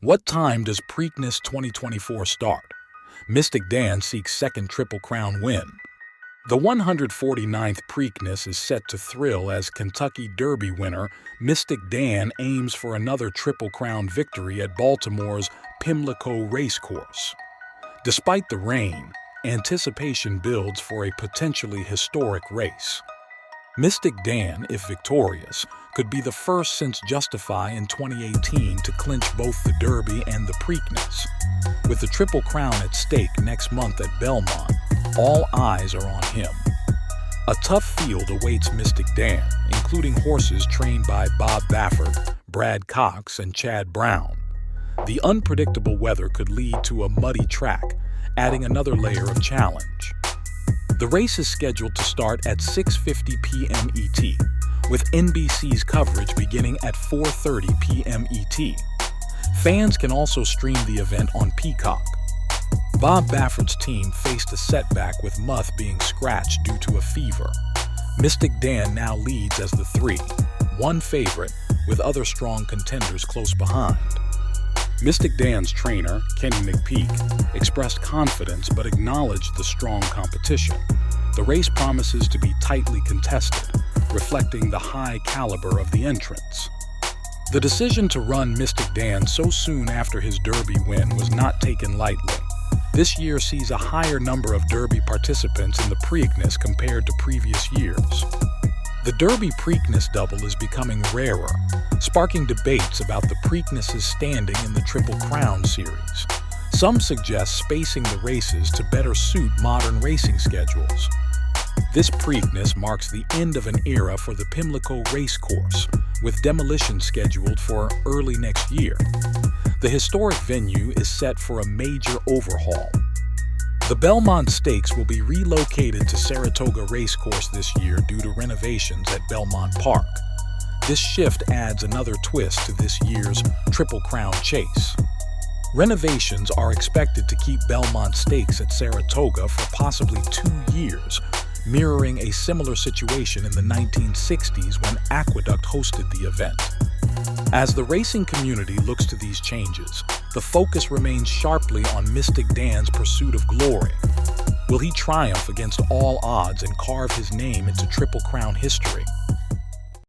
What time does Preakness 2024 start? Mystic Dan seeks second Triple Crown win. The 149th Preakness is set to thrill as Kentucky Derby winner Mystic Dan aims for another Triple Crown victory at Baltimore's Pimlico Racecourse. Despite the rain, anticipation builds for a potentially historic race. Mystic Dan, if victorious, could be the first since Justify in 2018 to clinch both the Derby and the Preakness. With the Triple Crown at stake next month at Belmont, all eyes are on him. A tough field awaits Mystic Dan, including horses trained by Bob Baffert, Brad Cox, and Chad Brown. The unpredictable weather could lead to a muddy track, adding another layer of challenge. The race is scheduled to start at 6:50 p.m. ET, with NBC's coverage beginning at 4:30 p.m. ET. Fans can also stream the event on Peacock. Bob Baffert's team faced a setback with Muth being scratched due to a fever. Mystic Dan now leads as the 3-1 favorite, with other strong contenders close behind. Mystic Dan's trainer, Kenny McPeak, expressed confidence but acknowledged the strong competition. The race promises to be tightly contested, reflecting the high caliber of the entrants. The decision to run Mystic Dan so soon after his Derby win was not taken lightly. This year sees a higher number of Derby participants in the Preakness compared to previous years. The Derby Preakness double is becoming rarer, sparking debates about the Preakness's standing in the Triple Crown series. Some suggest spacing the races to better suit modern racing schedules. This Preakness marks the end of an era for the Pimlico Racecourse, with demolition scheduled for early next year. The historic venue is set for a major overhaul. The Belmont Stakes will be relocated to Saratoga Racecourse this year due to renovations at Belmont Park. This shift adds another twist to this year's Triple Crown chase. Renovations are expected to keep Belmont Stakes at Saratoga for possibly 2 years, mirroring a similar situation in the 1960s when Aqueduct hosted the event. As the racing community looks to these changes, the focus remains sharply on Mystic Dan's pursuit of glory. Will he triumph against all odds and carve his name into Triple Crown history?